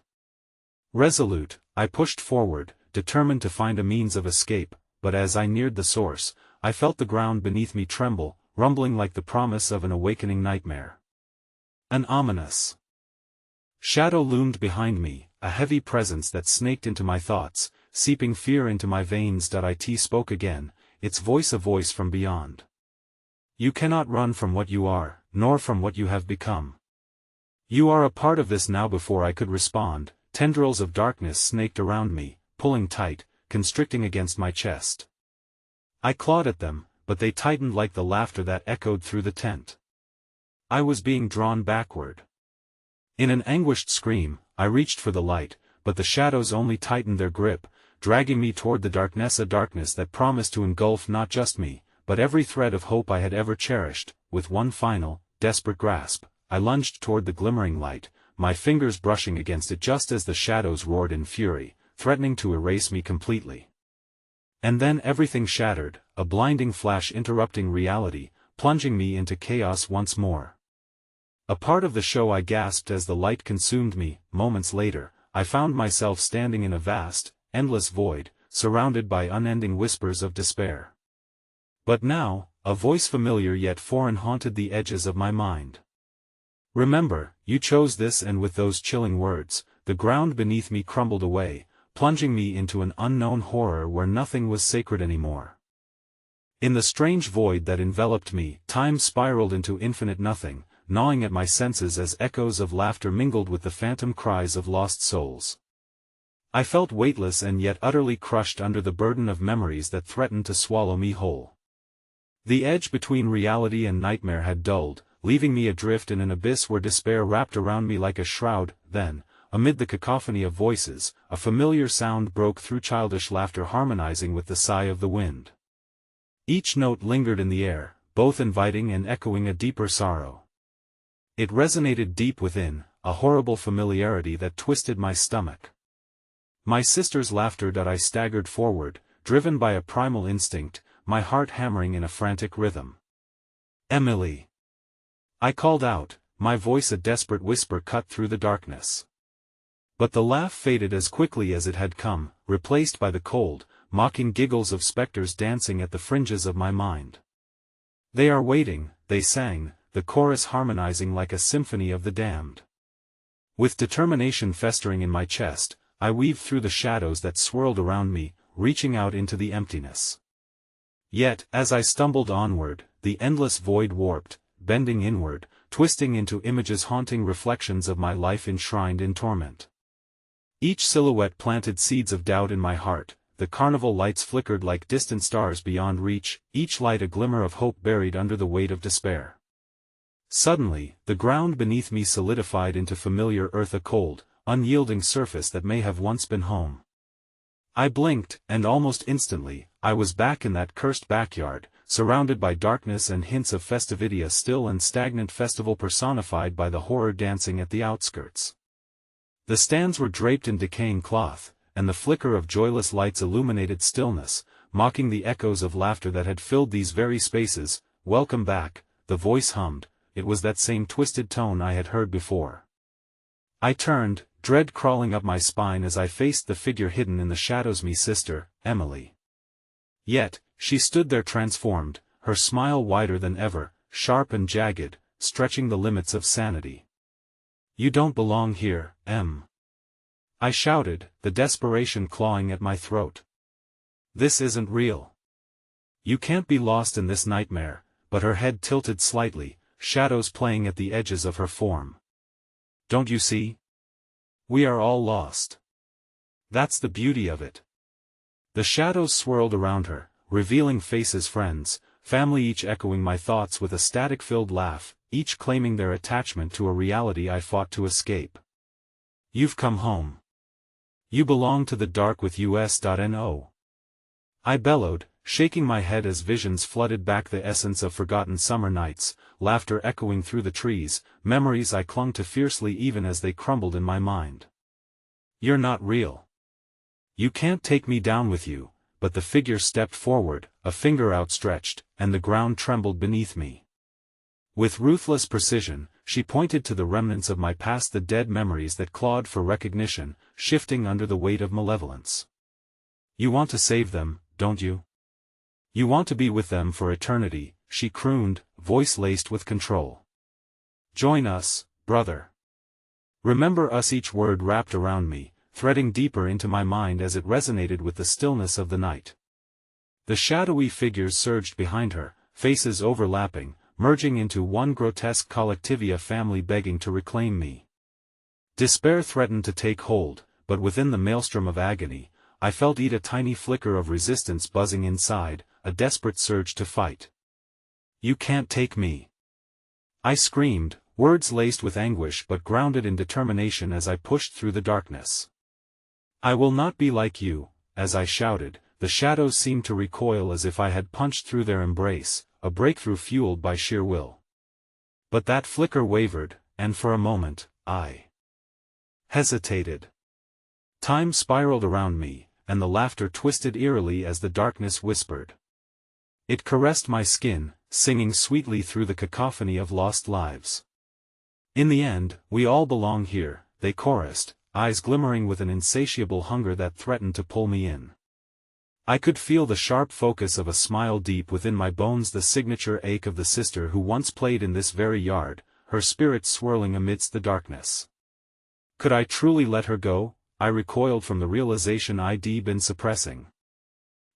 Resolute, I pushed forward, determined to find a means of escape, but as I neared the source, I felt the ground beneath me tremble, rumbling like the promise of an awakening nightmare. An ominous shadow loomed behind me, a heavy presence that snaked into my thoughts, seeping fear into my veins. It spoke again, its voice a voice from beyond. You cannot run from what you are, nor from what you have become. You are a part of this now. Before I could respond, tendrils of darkness snaked around me, pulling tight, constricting against my chest. I clawed at them, but they tightened like the laughter that echoed through the tent. I was being drawn backward. In an anguished scream, I reached for the light, but the shadows only tightened their grip, dragging me toward the darkness, a darkness that promised to engulf not just me, but every thread of hope I had ever cherished. With one final, desperate grasp, I lunged toward the glimmering light, my fingers brushing against it just as the shadows roared in fury, threatening to erase me completely. And then everything shattered, a blinding flash interrupting reality, plunging me into chaos once more. A part of the show, I gasped as the light consumed me. Moments later, I found myself standing in a vast, endless void, surrounded by unending whispers of despair. But now, a voice familiar yet foreign haunted the edges of my mind. Remember, you chose this. And with those chilling words, the ground beneath me crumbled away, plunging me into an unknown horror where nothing was sacred anymore. In the strange void that enveloped me, time spiraled into infinite nothing, gnawing at my senses as echoes of laughter mingled with the phantom cries of lost souls. I felt weightless and yet utterly crushed under the burden of memories that threatened to swallow me whole. The edge between reality and nightmare had dulled, leaving me adrift in an abyss where despair wrapped around me like a shroud. Then, amid the cacophony of voices, a familiar sound broke through, childish laughter harmonizing with the sigh of the wind. Each note lingered in the air, both inviting and echoing a deeper sorrow. It resonated deep within, a horrible familiarity that twisted my stomach. My sister's laughter. I staggered forward, driven by a primal instinct, my heart hammering in a frantic rhythm. "Emily!" I called out, my voice a desperate whisper cut through the darkness. But the laugh faded as quickly as it had come, replaced by the cold, mocking giggles of specters dancing at the fringes of my mind. "They are waiting," they sang, the chorus harmonizing like a symphony of the damned. With determination festering in my chest, I weaved through the shadows that swirled around me, reaching out into the emptiness. Yet, as I stumbled onward, the endless void warped, bending inward, twisting into images haunting reflections of my life enshrined in torment. Each silhouette planted seeds of doubt in my heart, the carnival lights flickered like distant stars beyond reach, each light a glimmer of hope buried under the weight of despair. Suddenly, the ground beneath me solidified into familiar earth, a cold, unyielding surface that may have once been home. I blinked, and almost instantly, I was back in that cursed backyard, surrounded by darkness and hints of festivity, a still and stagnant festival personified by the horror dancing at the outskirts. The stands were draped in decaying cloth, and the flicker of joyless lights illuminated stillness, mocking the echoes of laughter that had filled these very spaces. "Welcome back," the voice hummed, it was that same twisted tone I had heard before. I turned, dread crawling up my spine as I faced the figure hidden in the shadows, my sister, Emily. Yet, she stood there transformed, her smile wider than ever, sharp and jagged, stretching the limits of sanity. "You don't belong here, Em," I shouted, the desperation clawing at my throat. "This isn't real. You can't be lost in this nightmare," but her head tilted slightly, shadows playing at the edges of her form. "Don't you see? We are all lost. That's the beauty of it." The shadows swirled around her, revealing faces, friends, family, each echoing my thoughts with a static-filled laugh, each claiming their attachment to a reality I fought to escape. "You've come home. You belong to the dark with us.no." I bellowed, shaking my head as visions flooded back, the essence of forgotten summer nights, laughter echoing through the trees, memories I clung to fiercely even as they crumbled in my mind. "You're not real. You can't take me down with you," but the figure stepped forward, a finger outstretched, and the ground trembled beneath me. With ruthless precision, she pointed to the remnants of my past, the dead memories that clawed for recognition, shifting under the weight of malevolence. "You want to save them, don't you? You want to be with them for eternity," she crooned, voice laced with control. "Join us, brother. Remember us." Each word wrapped around me, threading deeper into my mind as it resonated with the stillness of the night. The shadowy figures surged behind her, faces overlapping, merging into one grotesque collectivia, family begging to reclaim me. Despair threatened to take hold, but within the maelstrom of agony, I felt a tiny flicker of resistance buzzing inside, a desperate surge to fight. "You can't take me!" I screamed, words laced with anguish but grounded in determination as I pushed through the darkness. "I will not be like you." As I shouted, the shadows seemed to recoil as if I had punched through their embrace, a breakthrough fueled by sheer will. But that flicker wavered, and for a moment, I hesitated. Time spiraled around me, and the laughter twisted eerily as the darkness whispered. It caressed my skin, singing sweetly through the cacophony of lost lives. "In the end, we all belong here," they chorused, eyes glimmering with an insatiable hunger that threatened to pull me in. I could feel the sharp focus of a smile deep within my bones, the signature ache of the sister who once played in this very yard, her spirit swirling amidst the darkness. Could I truly let her go? I recoiled from the realization I'd been suppressing.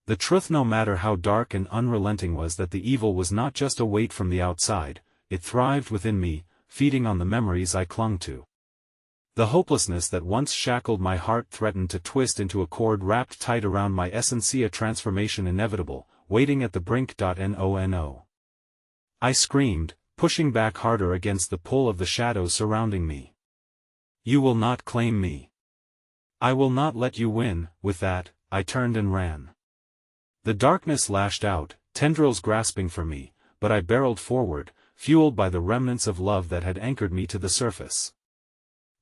The truth, no matter how dark and unrelenting, was that the evil was not just a weight from the outside, it thrived within me, feeding on the memories I clung to. The hopelessness that once shackled my heart threatened to twist into a cord wrapped tight around my essence, a transformation inevitable, waiting at the brink. No. I screamed, pushing back harder against the pull of the shadows surrounding me. "You will not claim me. I will not let you win." With that, I turned and ran. The darkness lashed out, tendrils grasping for me, but I barreled forward, fueled by the remnants of love that had anchored me to the surface.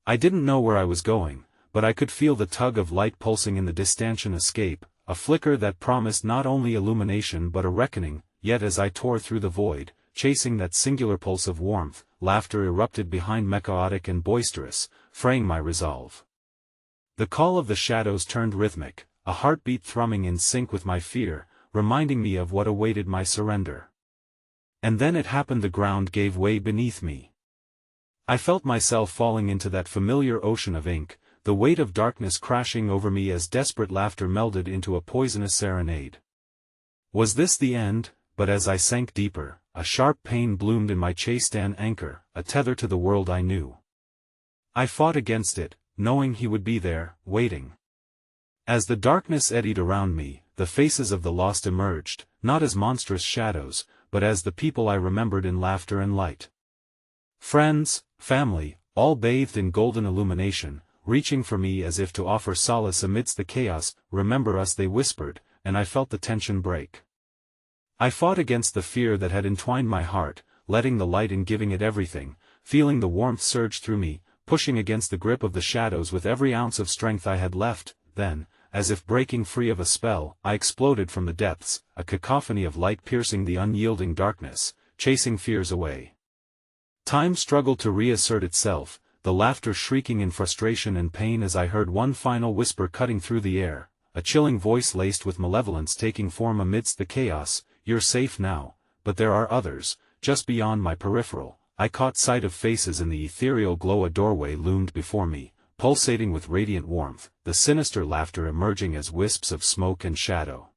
I didn't know where I was going, but I could feel the tug of light pulsing in the distantian escape, a flicker that promised not only illumination but a reckoning, yet as I tore through the void, chasing that singular pulse of warmth, laughter erupted behind me, chaotic and boisterous, fraying my resolve. The call of the shadows turned rhythmic, a heartbeat thrumming in sync with my fear, reminding me of what awaited my surrender. And then it happened, the ground gave way beneath me. I felt myself falling into that familiar ocean of ink, the weight of darkness crashing over me as desperate laughter melded into a poisonous serenade. Was this the end? But as I sank deeper, a sharp pain bloomed in my chest, an anchor, a tether to the world I knew. I fought against it, knowing he would be there, waiting. As the darkness eddied around me, the faces of the lost emerged, not as monstrous shadows, but as the people I remembered in laughter and light. Friends, family, all bathed in golden illumination, reaching for me as if to offer solace amidst the chaos. Remember us, they whispered, and I felt the tension break. I fought against the fear that had entwined my heart, letting the light in, giving it everything, feeling the warmth surge through me, pushing against the grip of the shadows with every ounce of strength I had left. Then, as if breaking free of a spell, I exploded from the depths, a cacophony of light piercing the unyielding darkness, chasing fears away. Time struggled to reassert itself, the laughter shrieking in frustration and pain as I heard one final whisper cutting through the air, a chilling voice laced with malevolence taking form amidst the chaos. You're safe now, but there are others. Just beyond my peripheral, I caught sight of faces in the ethereal glow. A doorway loomed before me, pulsating with radiant warmth, the sinister laughter emerging as wisps of smoke and shadow.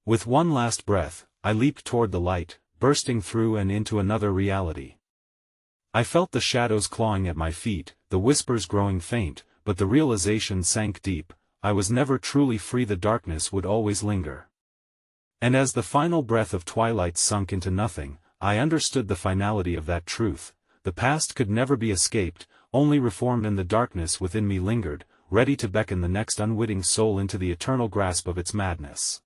With one last breath, I leaped toward the light, bursting through and into another reality. I felt the shadows clawing at my feet, the whispers growing faint, but the realization sank deep: I was never truly free. The darkness would always linger. And as the final breath of twilight sunk into nothing, I understood the finality of that truth. The past could never be escaped, only reformed, and the darkness within me lingered, ready to beckon the next unwitting soul into the eternal grasp of its madness.